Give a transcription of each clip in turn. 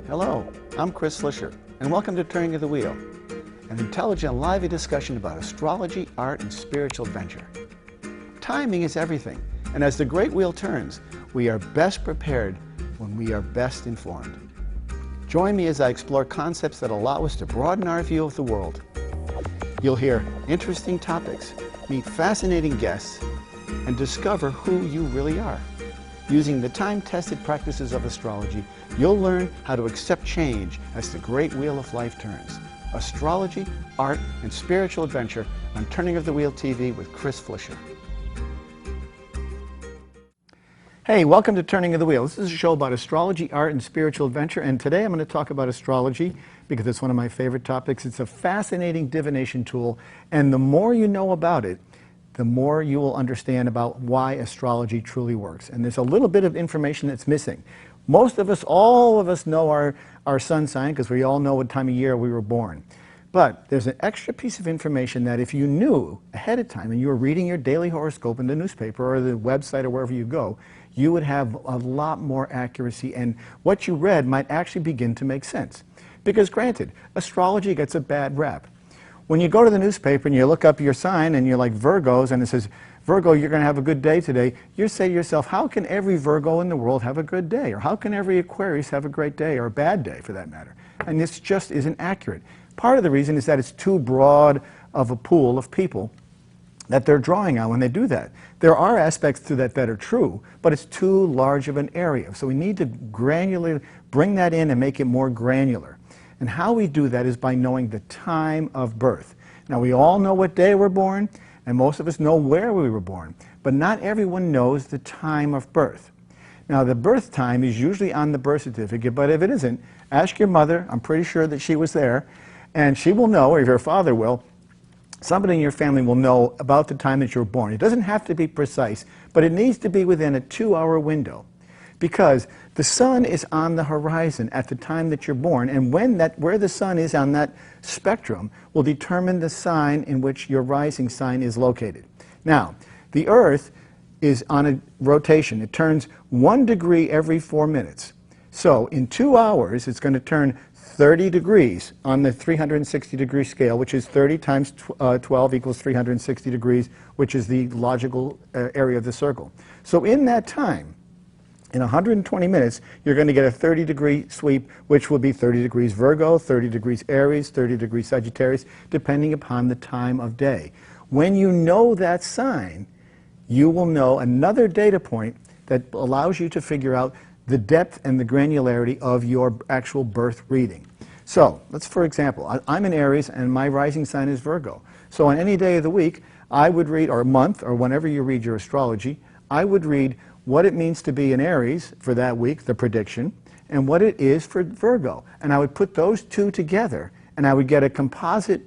Hello, I'm Chris Slisher, and welcome to Turning of the Wheel, an intelligent, lively discussion about astrology, art, and spiritual adventure. Timing is everything, and as the great wheel turns, we are best prepared when we are best informed. Join me as I explore concepts that allow us to broaden our view of the world. You'll hear interesting topics, meet fascinating guests, and discover who you really are. Using the time-tested practices of astrology, you'll learn how to accept change as the great wheel of life turns. Astrology, art, and spiritual adventure on Turning of the Wheel TV with Chris Slisher. Hey, welcome to Turning of the Wheel. This is a show about astrology, art, and spiritual adventure, and today I'm going to talk about astrology because it's one of my favorite topics. It's a fascinating divination tool, and the more you know about it, the more you will understand about why astrology truly works. And there's a little bit of information that's missing. Most of us, all of us know our sun sign because we all know what time of year we were born. But there's an extra piece of information that if you knew ahead of time and you were reading your daily horoscope in the newspaper or the website or wherever you go, you would have a lot more accuracy, and what you read might actually begin to make sense. Because granted, astrology gets a bad rap. When you go to the newspaper and you look up your sign and you're like Virgos and it says, Virgo, you're going to have a good day today, you say to yourself, how can every Virgo in the world have a good day? Or how can every Aquarius have a great day or a bad day for that matter? And this just isn't accurate. Part of the reason is that it's too broad of a pool of people that they're drawing on when they do that. There are aspects to that that are true, but it's too large of an area. So we need to granularly bring that in and make it more granular. And how we do that is by knowing the time of birth. Now, we all know what day we're born, and most of us know where we were born, but not everyone knows the time of birth. Now, the birth time is usually on the birth certificate, but if it isn't, ask your mother. I'm pretty sure that she was there, and she will know, or your father will. Somebody in your family will know about the time that you were born. It doesn't have to be precise, but it needs to be within a 2-hour window, because the sun is on the horizon at the time that you're born, and where the sun is on that spectrum will determine the sign in which your rising sign is located. Now, the Earth is on a rotation. It turns 1 degree every 4 minutes. So in 2 hours, it's going to turn 30 degrees on the 360-degree scale, which is 30 times 12 equals 360 degrees, which is the logical area of the circle. So in that time, in 120 minutes, you're going to get a 30-degree sweep, which will be 30 degrees Virgo, 30 degrees Aries, 30 degrees Sagittarius, depending upon the time of day. When you know that sign, you will know another data point that allows you to figure out the depth and the granularity of your actual birth reading. So, let's, for example, I'm an Aries and my rising sign is Virgo. So on any day of the week, I would read, or month, or whenever you read your astrology, I would read what it means to be an Aries for that week, the prediction, and what it is for Virgo. And I would put those two together, and I would get a composite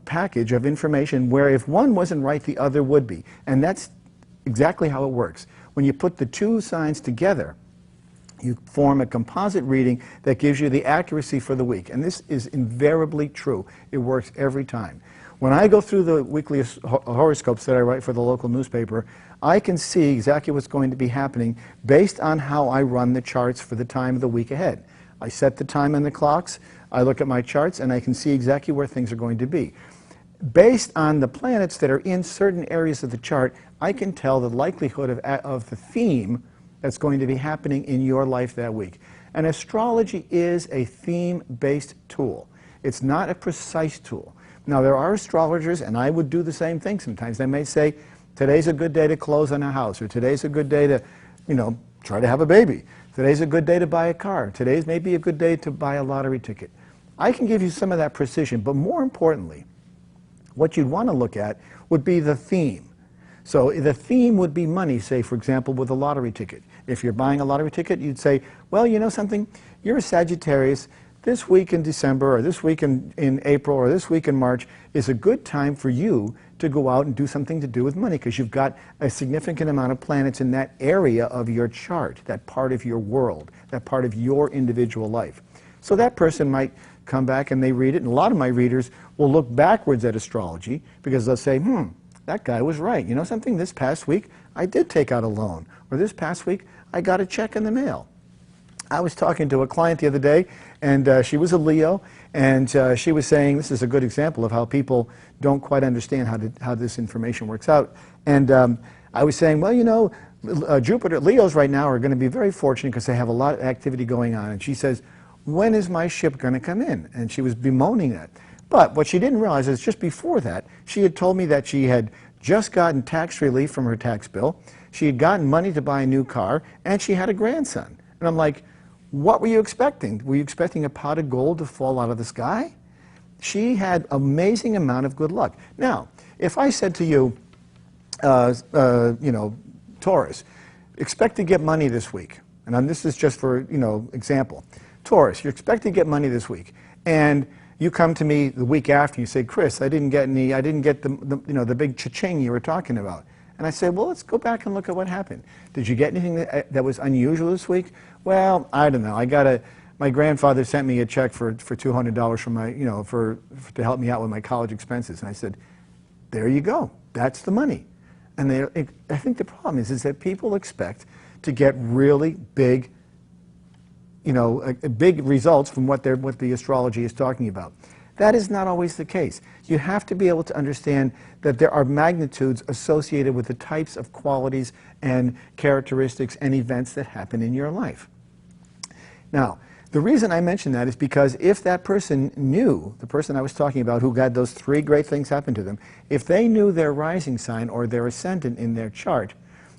package of information where if one wasn't right, the other would be. And that's exactly how it works. When you put the two signs together, you form a composite reading that gives you the accuracy for the week. And this is invariably true. It works every time. When I go through the weekly horoscopes that I write for the local newspaper, I can see exactly what's going to be happening based on how I run the charts for the time of the week ahead. I set the time on the clocks, I look at my charts, and I can see exactly where things are going to be. Based on the planets that are in certain areas of the chart, I can tell the likelihood of the theme that's going to be happening in your life that week. And astrology is a theme-based tool. It's not a precise tool. Now, there are astrologers, and I would do the same thing sometimes. They may say, today's a good day to close on a house, or today's a good day to, try to have a baby. Today's a good day to buy a car. Today's maybe a good day to buy a lottery ticket. I can give you some of that precision, but more importantly, what you'd want to look at would be the theme. So the theme would be money, say, for example, with a lottery ticket. If you're buying a lottery ticket, you'd say, well, you know something? You're a Sagittarius. This week in December, or this week in April, or this week in March is a good time for you to go out and do something to do with money, because you've got a significant amount of planets in that area of your chart, that part of your world, that part of your individual life. So that person might come back and they read it, and a lot of my readers will look backwards at astrology because they'll say, that guy was right. You know something? This past week I did take out a loan, or this past week I got a check in the mail. I was talking to a client the other day, and she was a Leo, and she was saying, this is a good example of how people don't quite understand how this information works out. And I was saying, well, you know, Jupiter, Leos right now are going to be very fortunate because they have a lot of activity going on. And she says, when is my ship going to come in? And she was bemoaning that. But what she didn't realize is just before that, she had told me that she had just gotten tax relief from her tax bill, she had gotten money to buy a new car, and she had a grandson. And I'm like, what were you expecting? Were you expecting a pot of gold to fall out of the sky? She had an amazing amount of good luck. Now, if I said to you, you know, Taurus, expect to get money this week, and this is just for, you know, example. Taurus, you expect to get money this week, and you come to me the week after, you say, Chris, I didn't get the you know, the big cha-ching you were talking about. And I say, well, let's go back and look at what happened. Did you get anything that was unusual this week? Well, I don't know. My grandfather sent me a check for $200 from my, you know, to help me out with my college expenses. And I said, there you go. That's the money. And I think the problem is that people expect to get really big, you know, big results from what the astrology is talking about. That is not always the case. You have to be able to understand that there are magnitudes associated with the types of qualities and characteristics and events that happen in your life. Now, the reason I mention that is because if that person knew, the person I was talking about who had those 3 great things happen to them, if they knew their rising sign or their ascendant in their chart,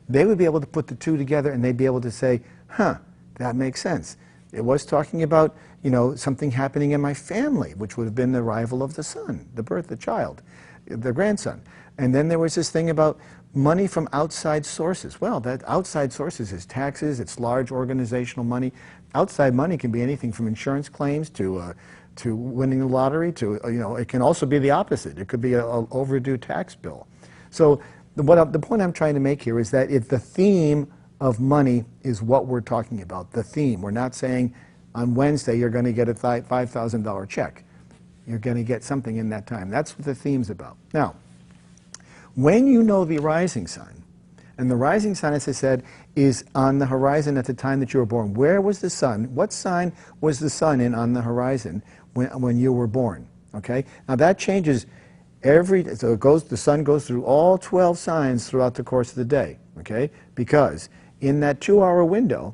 they would be able to put the 2 together and they'd be able to say, huh, that makes sense. It was talking about, you know, something happening in my family, which would have been the arrival of the son, the birth, the child, the grandson. And then there was this thing about money from outside sources. Well, that outside sources is taxes, it's large organizational money. Outside money can be anything from insurance claims to winning the lottery to, you know, it can also be the opposite. It could be an overdue tax bill. So the point I'm trying to make here is that if the theme of money is what we're talking about, the theme. We're not saying on Wednesday you're going to get a $5,000 check. You're going to get something in that time. That's what the theme's about. Now, when you know the rising sign, and the rising sign, as I said, is on the horizon at the time that you were born. Where was the sun? What sign was the sun in on the horizon when you were born? Okay? Now that changes so the sun goes through all 12 signs throughout the course of the day. Okay? Because in that 2-hour window,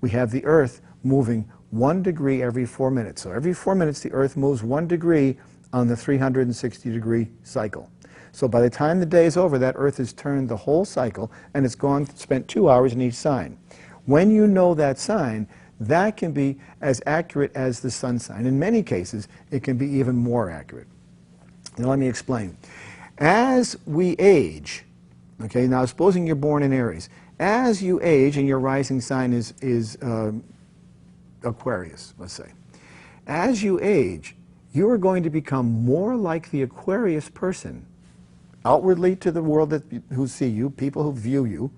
we have the Earth moving 1 degree every 4 minutes. So every 4 minutes, the Earth moves 1 degree on the 360-degree cycle. So by the time the day is over, that Earth has turned the whole cycle, and it's spent 2 hours in each sign. When you know that sign, that can be as accurate as the sun sign. In many cases, it can be even more accurate. Now let me explain. As we age, okay, now supposing you're born in Aries, as you age, and your rising sign is Aquarius, let's say. As you age, you are going to become more like the Aquarius person, outwardly to the world who see you, people who view you,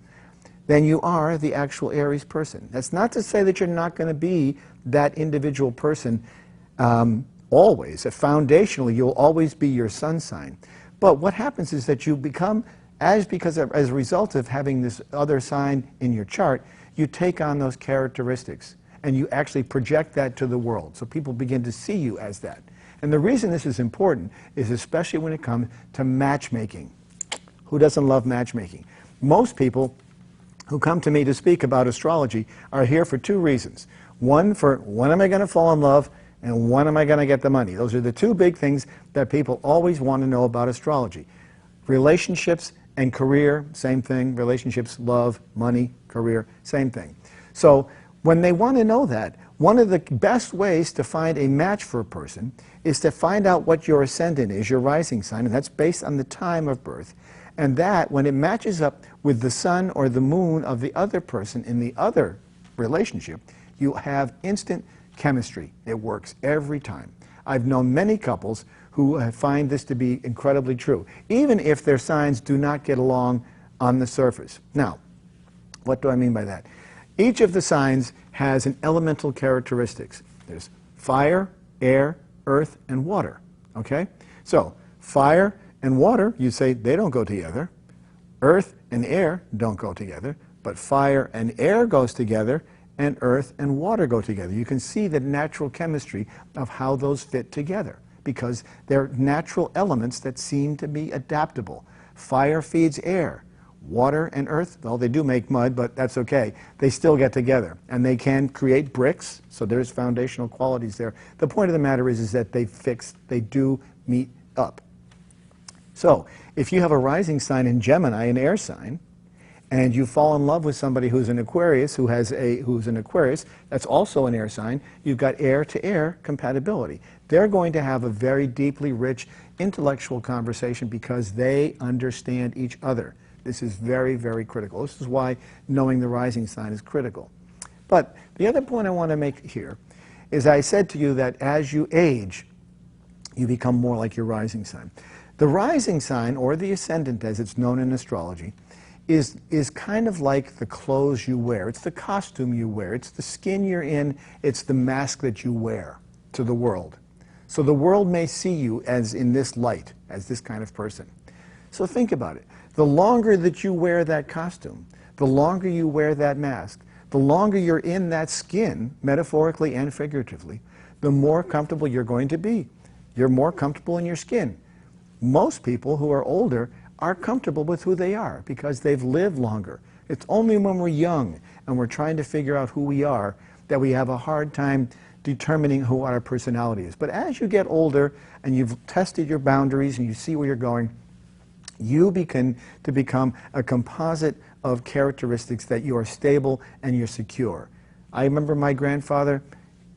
than you are the actual Aries person. That's not to say that you're not going to be that individual person always. Foundationally, you'll always be your sun sign. But what happens is that you become, as a result of having this other sign in your chart, you take on those characteristics and you actually project that to the world. So people begin to see you as that. And the reason this is important is especially when it comes to matchmaking. Who doesn't love matchmaking? Most people who come to me to speak about astrology are here for 2 reasons. One, for when am I going to fall in love, and when am I going to get the money? Those are the 2 big things that people always want to know about astrology. Relationships and career, same thing. Relationships, love, money, career, same thing. So when they want to know that, one of the best ways to find a match for a person is to find out what your ascendant is, your rising sign, and that's based on the time of birth. And that, when it matches up with the sun or the moon of the other person in the other relationship, you have instant chemistry. It works every time. I've known many couples who find this to be incredibly true, even if their signs do not get along on the surface. Now, what do I mean by that? Each of the signs has an elemental characteristics. There's fire, air, earth, and water. Okay? So, fire and water, you say they don't go together. Earth and air don't go together, but fire and air goes together, and earth and water go together. You can see the natural chemistry of how those fit together because they're natural elements that seem to be adaptable. Fire feeds air. Water and earth, well, they do make mud, but that's okay. They still get together, and they can create bricks, so there's foundational qualities there. The point of the matter is that they do meet up. So, if you have a rising sign in Gemini, an air sign, and you fall in love with somebody who's an Aquarius, who's an Aquarius, that's also an air sign, you've got air-to-air compatibility. They're going to have a very deeply rich intellectual conversation because they understand each other. This is very, very critical. This is why knowing the rising sign is critical. But the other point I want to make here is I said to you that as you age, you become more like your rising sign. The rising sign, or the ascendant as it's known in astrology, is kind of like the clothes you wear. It's the costume you wear. It's the skin you're in. It's the mask that you wear to the world. So the world may see you as in this light, as this kind of person. So think about it. The longer that you wear that costume, the longer you wear that mask, the longer you're in that skin, metaphorically and figuratively, the more comfortable you're going to be. You're more comfortable in your skin. Most people who are older are comfortable with who they are because they've lived longer. It's only when we're young and we're trying to figure out who we are that we have a hard time determining who our personality is. But as you get older and you've tested your boundaries and you see where you're going, you begin to become a composite of characteristics that you are stable and you're secure. I remember my grandfather,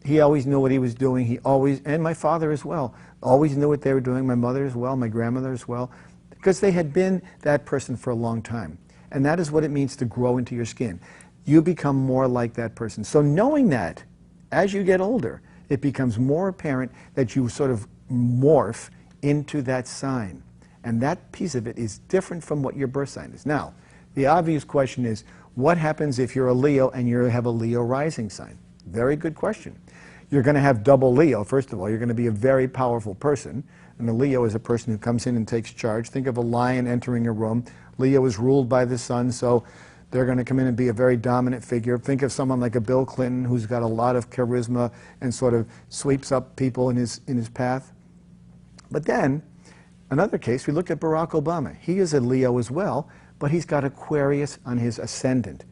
he always knew what he was doing. He always, and my father as well, always knew what they were doing. My mother as well, my grandmother as well, because they had been that person for a long time. And that is what it means to grow into your skin. You become more like that person. So knowing that, as you get older, it becomes more apparent that you sort of morph into that sign. And that piece of it is different from what your birth sign is. Now, the obvious question is, what happens if you're a Leo and you have a Leo rising sign? Very good question. You're going to have double Leo. First of all, you're going to be a very powerful person. And a Leo is a person who comes in and takes charge. Think of a lion entering a room. Leo is ruled by the sun, so they're going to come in and be a very dominant figure. Think of someone like a Bill Clinton who's got a lot of charisma and sort of sweeps up people in his path. But then, another case, we look at Barack Obama. He is a Leo as well, but he's got Aquarius on his ascendant.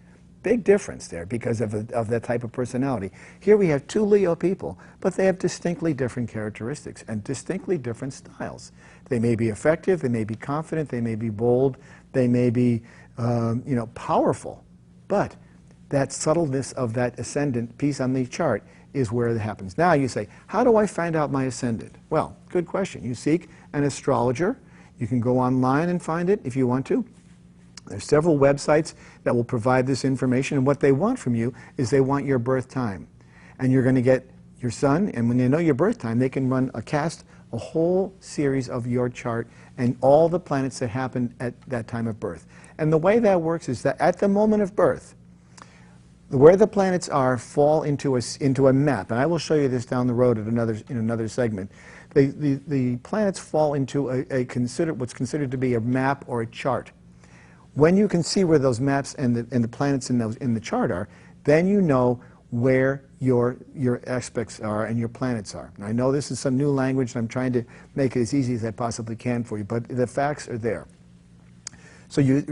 Big difference there because of that type of personality. Here we have two Leo people, but they have distinctly different characteristics and distinctly different styles. They may be effective, they may be confident, they may be bold, they may be powerful, but that subtleness of that ascendant piece on the chart is where it happens. Now you say, how do I find out my ascendant? Well, good question. You seek an astrologer. You can go online and find it if you want to. There's several websites that will provide this information, and what they want from you is they want your birth time. And you're going to get your sun, and when they know your birth time, they can run a whole series of your chart and all the planets that happen at that time of birth. And the way that works is that at the moment of birth, where the planets are fall into a map, and I will show you this down the road in another segment. The planets fall into what's considered to be a map or a chart. When you can see where those maps and the planets in the chart are, then you know where your aspects are and your planets are. Now, I know this is some new language, and I'm trying to make it as easy as I possibly can for you, but the facts are there. So you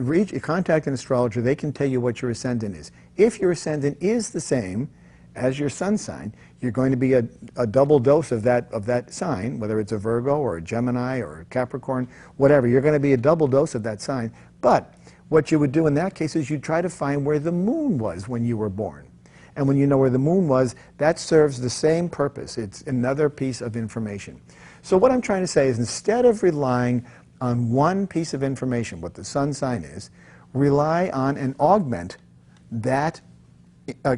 contact an astrologer, they can tell you what your ascendant is. If your ascendant is the same as your sun sign, you're going to be a double dose of that sign, whether it's a Virgo or a Gemini or a Capricorn, whatever. You're going to be a double dose of that sign. But what you would do in that case is you'd try to find where the moon was when you were born. And when you know where the moon was, that serves the same purpose. It's another piece of information. So what I'm trying to say is, instead of relying on one piece of information, what the sun sign is, rely on and augment that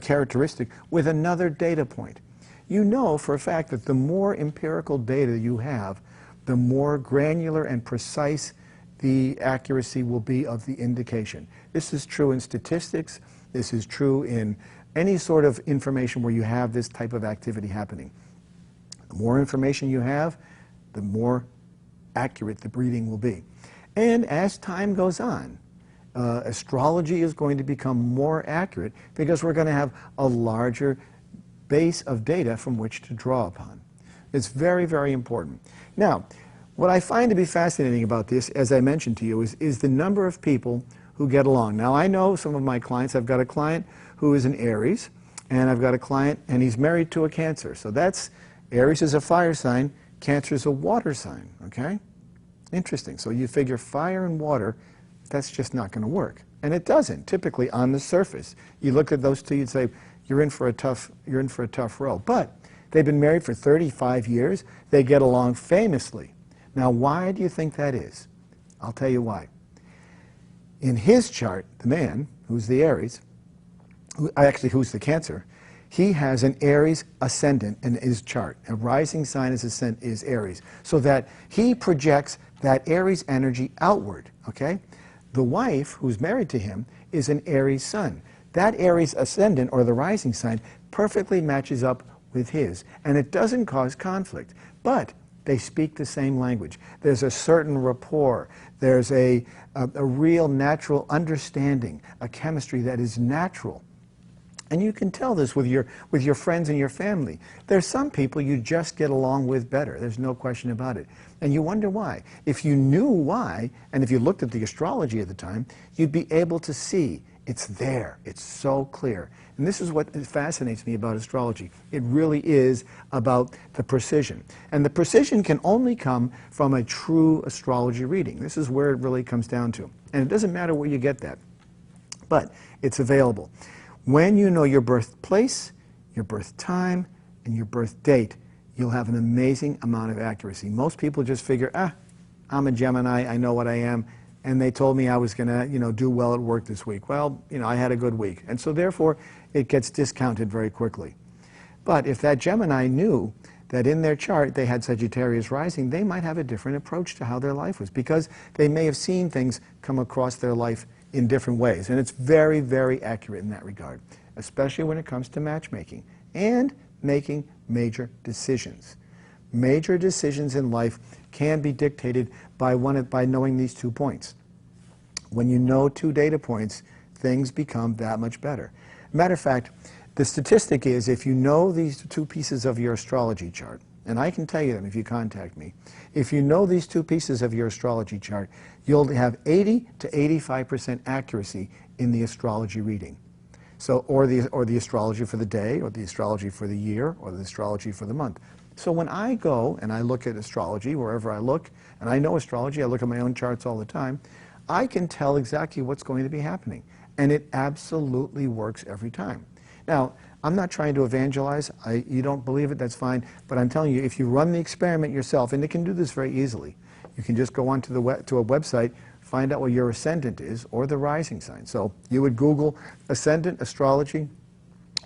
characteristic with another data point. You know for a fact that the more empirical data you have, the more granular and precise the accuracy will be of the indication. This is true in statistics. This is true in any sort of information where you have this type of activity happening. The more information you have, the more accurate the reading will be. And as time goes on, astrology is going to become more accurate because we're going to have a larger base of data from which to draw upon. It's very, very important. Now, what I find to be fascinating about this, as I mentioned to you, is the number of people who get along. Now, I know some of my clients. I've got a client who is an Aries, and I've got a client, and he's married to a Cancer. So that's, Aries is a fire sign, Cancer is a water sign, okay? Interesting. So you figure fire and water, that's just not going to work. And it doesn't, typically, on the surface. You look at those two, you'd say, you're in for a tough row. But they've been married for 35 years. They get along famously. Now, why do you think that is? I'll tell you why. In his chart, the man, who's the Aries, who's the Cancer, he has an Aries ascendant in his chart. A rising sign is Aries, so that he projects that Aries energy outward, okay? The wife, who's married to him, is an Aries sun. That Aries ascendant, or the rising sign, perfectly matches up with his, and it doesn't cause conflict. But they speak the same language. There's a certain rapport. There's a real natural understanding, a chemistry that is natural. And you can tell this with your friends and your family. There's some people you just get along with better. There's no question about it. And you wonder why. If you knew why, and if you looked at the astrology at the time, you'd be able to see it's there. It's so clear. And this is what fascinates me about astrology. It really is about the precision. And the precision can only come from a true astrology reading. This is where it really comes down to. And it doesn't matter where you get that, but it's available. When you know your birthplace, your birth time, and your birth date, you'll have an amazing amount of accuracy. Most people just figure, I'm a Gemini, I know what I am, and they told me I was going to, do well at work this week. Well, I had a good week. And so therefore, it gets discounted very quickly. But if that Gemini knew that in their chart they had Sagittarius rising, they might have a different approach to how their life was, because they may have seen things come across their life in different ways. And it's very, very accurate in that regard, especially when it comes to matchmaking and making major decisions. Major decisions in life can be dictated by knowing these 2 points. When you know 2 data points, things become that much better. Matter of fact, the statistic is if you know these 2 pieces of your astrology chart, and I can tell you them if you contact me, if you know these 2 pieces of your astrology chart, you'll have 80 to 85% accuracy in the astrology reading. So, or the astrology for the day, or the astrology for the year, or the astrology for the month. So when I go and I look at astrology, wherever I look, and I know astrology, I look at my own charts all the time, I can tell exactly what's going to be happening. And it absolutely works every time. Now, I'm not trying to evangelize. You don't believe it, that's fine. But I'm telling you, if you run the experiment yourself, and it can do this very easily, you can just go onto to a website, find out what your ascendant is, or the rising sign. So you would Google ascendant astrology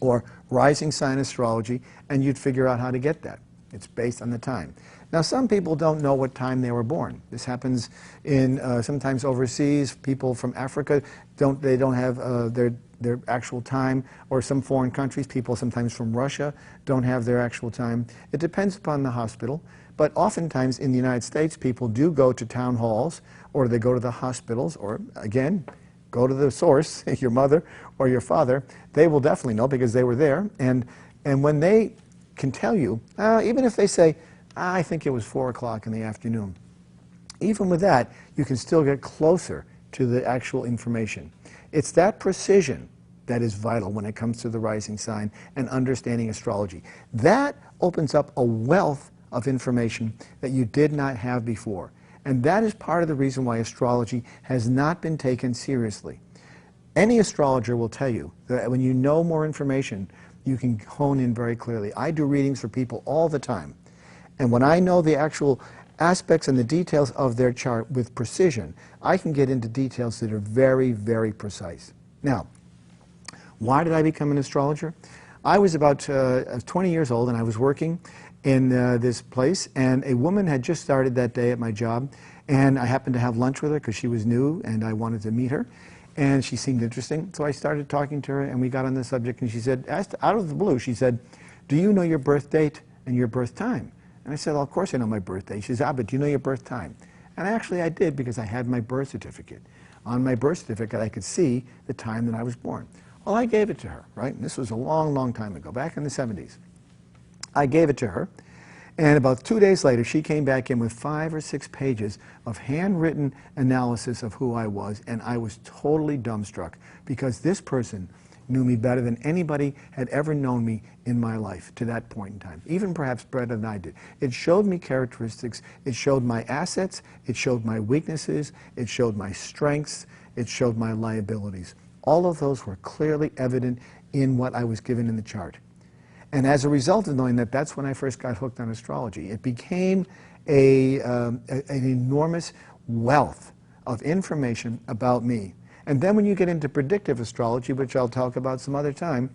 or rising sign astrology, and you'd figure out how to get that. It's based on the time. Now, some people don't know what time they were born. This happens in sometimes overseas. People from Africa don't have their actual time, or some foreign countries. People sometimes from Russia don't have their actual time. It depends upon the hospital. But oftentimes in the United States, people do go to town halls, or they go to the hospitals, or again, go to the source, your mother or your father. They will definitely know because they were there. And when they can tell you, even if they say, I think it was 4 o'clock in the afternoon, even with that, you can still get closer to the actual information. It's that precision that is vital when it comes to the rising sign and understanding astrology. That opens up a wealth of information that you did not have before. And that is part of the reason why astrology has not been taken seriously. Any astrologer will tell you that when you know more information, you can hone in very clearly. I do readings for people all the time. And when I know the actual aspects and the details of their chart with precision, I can get into details that are very, very precise. Now, why did I become an astrologer? I was about 20 years old, and I was working in this place, and a woman had just started that day at my job, and I happened to have lunch with her because she was new and I wanted to meet her, and she seemed interesting. So I started talking to her, and we got on the subject, and she said, out of the blue, she said, do you know your birth date and your birth time? And I said, well, of course I know my birth date. She said, but do you know your birth time? And actually I did, because I had my birth certificate. on my birth certificate, I could see the time that I was born. Well, I gave it to her, right? And this was a long, long time ago, back in the 70s. I gave it to her, and about 2 days later, she came back in with 5 or 6 pages of handwritten analysis of who I was, and I was totally dumbstruck because this person knew me better than anybody had ever known me in my life to that point in time, even perhaps better than I did. It showed me characteristics, it showed my assets, it showed my weaknesses, it showed my strengths, it showed my liabilities. All of those were clearly evident in what I was given in the chart. And as a result of knowing that, that's when I first got hooked on astrology. It became an enormous wealth of information about me. And then when you get into predictive astrology, which I'll talk about some other time,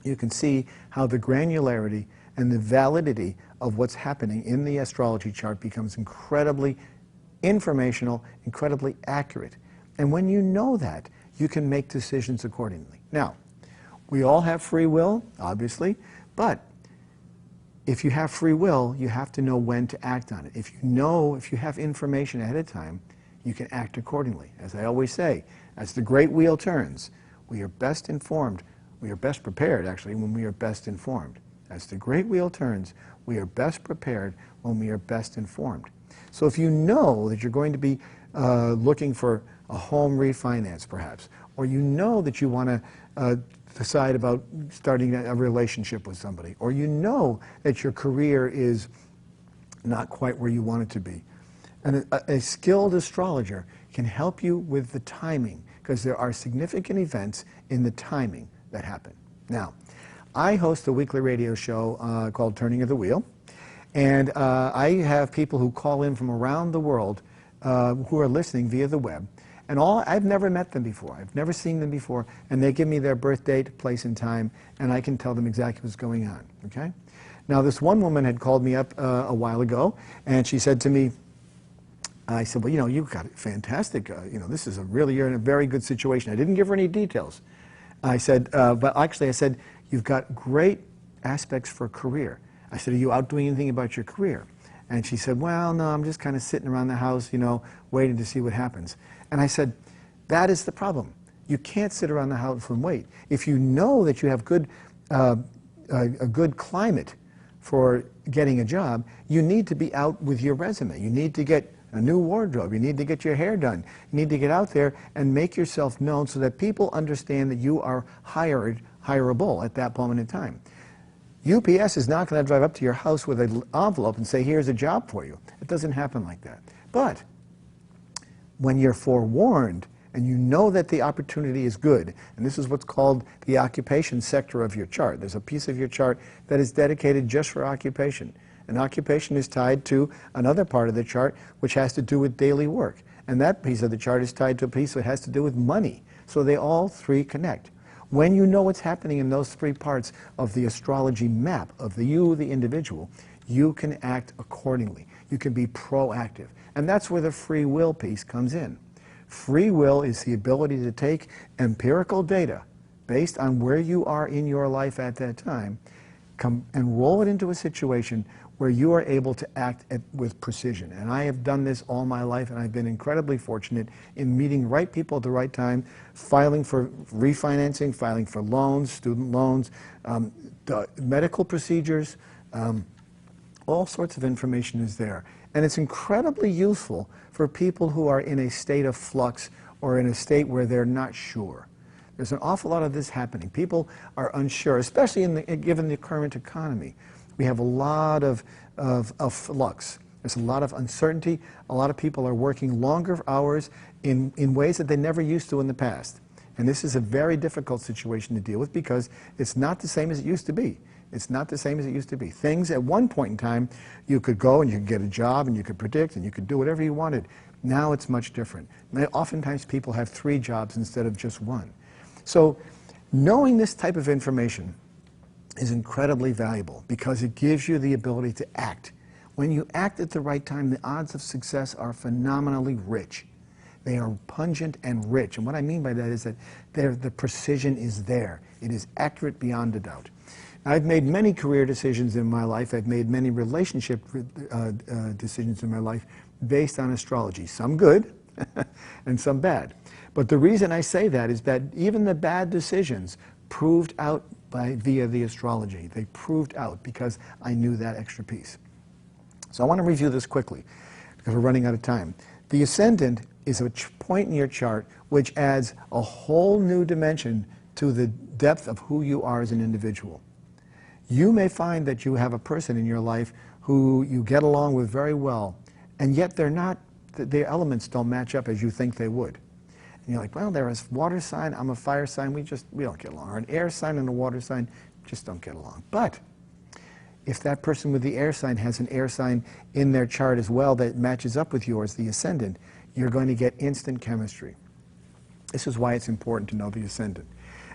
you can see how the granularity and the validity of what's happening in the astrology chart becomes incredibly informational, incredibly accurate. And when you know that, you can make decisions accordingly. Now, we all have free will, obviously, but if you have free will, you have to know when to act on it. If you have information ahead of time, you can act accordingly. As I always say, as the great wheel turns, we are best informed, we are best prepared actually when we are best informed. As the great wheel turns, we are best prepared when we are best informed. So if you know that you're going to be looking for a home refinance perhaps, or you know that you want to decide about starting a relationship with somebody, or you know that your career is not quite where you want it to be, and a skilled astrologer can help you with the timing, because there are significant events in the timing that happen. Now, I host a weekly radio show called Turning of the Wheel, and I have people who call in from around the world who are listening via the web. And I've never met them before. I've never seen them before, and they give me their birth date, place, and time, and I can tell them exactly what's going on, okay? Now, this one woman had called me up a while ago, and she said to me, I said, well, you know, you've got it fantastic, you know, this is you're in a very good situation. I didn't give her any details. I said, but actually I said, you've got great aspects for a career. I said, are you out doing anything about your career? And she said, well, no, I'm just kind of sitting around the house, you know, waiting to see what happens. And I said, that is the problem. You can't sit around the house and wait. If you know that you have a good climate for getting a job, you need to be out with your resume. You need to get a new wardrobe. You need to get your hair done. You need to get out there and make yourself known so that people understand that you are hireable at that moment in time. UPS is not going to drive up to your house with an envelope and say, here's a job for you. It doesn't happen like that. But when you're forewarned and you know that the opportunity is good, and this is what's called the occupation sector of your chart. There's a piece of your chart that is dedicated just for occupation. And occupation is tied to another part of the chart which has to do with daily work. And that piece of the chart is tied to a piece that has to do with money. So they all three connect. When you know what's happening in those three parts of the astrology map of the individual, you can act accordingly. You can be proactive. And that's where the free will piece comes in. Free will is the ability to take empirical data based on where you are in your life at that time, come and roll it into a situation where you are able to act with precision. And I have done this all my life, and I've been incredibly fortunate in meeting right people at the right time, filing for refinancing, filing for loans, student loans, medical procedures, all sorts of information is there. And it's incredibly useful for people who are in a state of flux or in a state where they're not sure. There's an awful lot of this happening. People are unsure, especially given the current economy. We have a lot of flux. There's a lot of uncertainty. A lot of people are working longer hours in ways that they never used to in the past. And this is a very difficult situation to deal with because it's not the same as it used to be. It's not the same as it used to be. Things at one point in time, you could go and you could get a job and you could predict and you could do whatever you wanted. Now it's much different. Now, oftentimes people have 3 jobs instead of just 1. So knowing this type of information is incredibly valuable because it gives you the ability to act. When you act at the right time, the odds of success are phenomenally rich. They are pungent and rich. And what I mean by that is that the precision is there. It is accurate beyond a doubt. I've made many career decisions in my life. I've made many relationship decisions in my life based on astrology. Some good and some bad. But the reason I say that is that even the bad decisions proved out via the astrology. They proved out because I knew that extra piece. So I want to review this quickly because we're running out of time. The ascendant is a point in your chart which adds a whole new dimension to the depth of who you are as an individual. You may find that you have a person in your life who you get along with very well, and yet they're not, their elements don't match up as you think they would. And you're like, well, they're a water sign, I'm a fire sign, we don't get along. Or an air sign and a water sign just don't get along. But if that person with the air sign has an air sign in their chart as well that matches up with yours, the ascendant, you're going to get instant chemistry. This is why it's important to know the ascendant.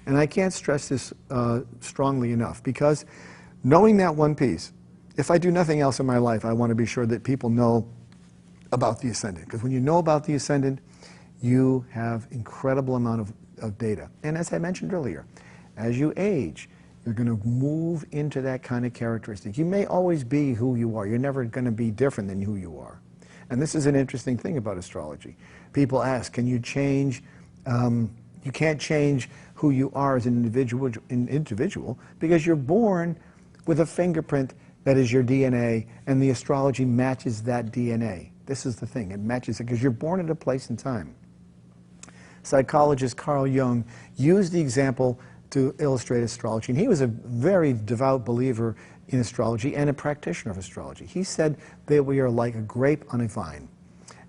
And I can't stress this strongly enough, because knowing that one piece, if I do nothing else in my life, I want to be sure that people know about the ascendant. Because when you know about the ascendant, you have incredible amount of data. And as I mentioned earlier, as you age, you're going to move into that kind of characteristic. You may always be who you are. You're never going to be different than who you are. And this is an interesting thing about astrology. People ask, can you change? You can't change who you are as an individual because you're born with a fingerprint that is your DNA, and the astrology matches that DNA. This is the thing. It matches it because you're born at a place and time. Psychologist Carl Jung used the example to illustrate astrology, and he was a very devout believer in astrology and a practitioner of astrology. He said that we are like a grape on a vine,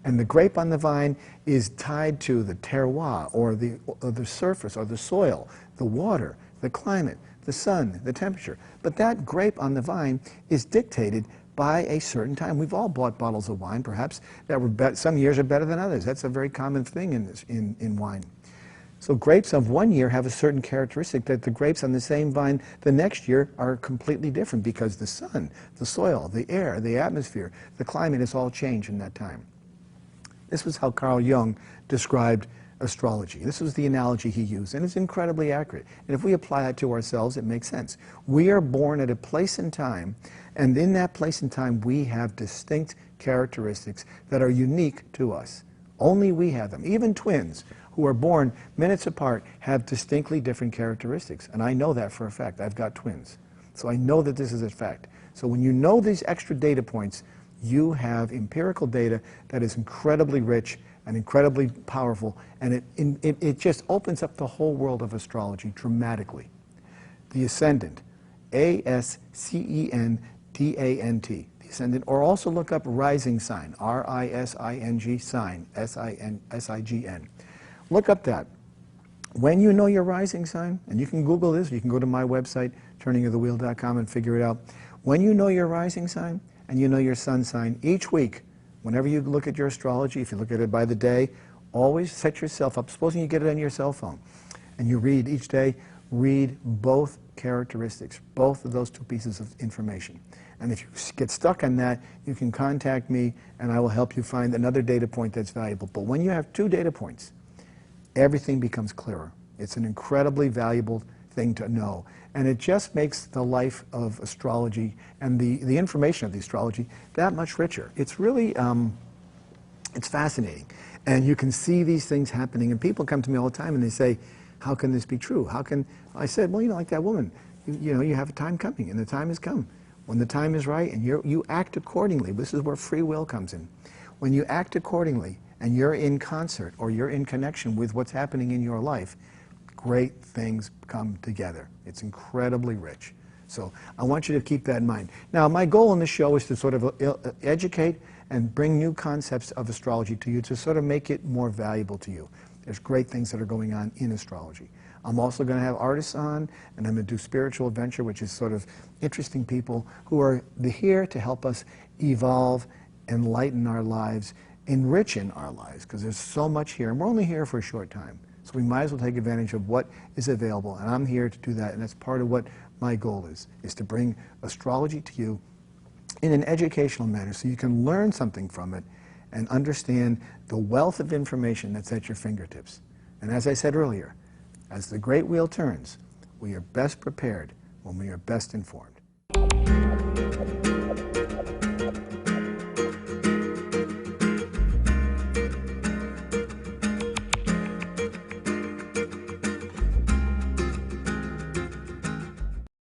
and the grape on the vine is tied to the terroir, or the surface, or the soil, the water, the climate, the sun, the temperature. But that grape on the vine is dictated by a certain time. We've all bought bottles of wine, perhaps, that were some years are better than others. That's a very common thing in wine. So grapes of one year have a certain characteristic that the grapes on the same vine the next year are completely different because the sun, the soil, the air, the atmosphere, the climate has all changed in that time. This was how Carl Jung described astrology. This was the analogy he used, and it's incredibly accurate. And if we apply that to ourselves, it makes sense. We are born at a place and time, and in that place and time, we have distinct characteristics that are unique to us. Only we have them. Even twins who are born minutes apart have distinctly different characteristics, and I know that for a fact. I've got twins. So I know that this is a fact. So when you know these extra data points, you have empirical data that is incredibly rich and incredibly powerful, and it just opens up the whole world of astrology dramatically. The ascendant, A-S-C-E-N-D-A-N-T, the ascendant, or also look up rising sign, R-I-S-I-N-G sign, S-I-N-S-I-G-N. Look up that. When you know your rising sign, and you can Google this, you can go to my website, turningofthewheel.com, and figure it out. When you know your rising sign and you know your sun sign, each week, whenever you look at your astrology, if you look at it by the day, always set yourself up, supposing you get it on your cell phone, and you read each day, read both characteristics, both of those two pieces of information. And if you get stuck on that, you can contact me, and I will help you find another data point that's valuable. But when you have two data points, everything becomes clearer. It's an incredibly valuable thing to know. And it just makes the life of astrology and the information of the astrology that much richer. It's really, it's fascinating. And you can see these things happening. And people come to me all the time and they say, how can this be true? How can, I said, well, you know, like that woman, you know, you have a time coming, and the time has come. When the time is right and you act accordingly, this is where free will comes in. When you act accordingly and you're in concert or you're in connection with what's happening in your life, great things come together. It's incredibly rich. So I want you to keep that in mind. Now, my goal in this show is to sort of educate and bring new concepts of astrology to you to sort of make it more valuable to you. There's great things that are going on in astrology. I'm also going to have artists on, and I'm going to do spiritual adventure, which is sort of interesting people who are here to help us evolve, enlighten our lives, enrich our lives, because there's so much here, and we're only here for a short time. So we might as well take advantage of what is available, and I'm here to do that, and that's part of what my goal is to bring astrology to you in an educational manner so you can learn something from it and understand the wealth of information that's at your fingertips. And as I said earlier, as the great wheel turns, we are best prepared when we are best informed.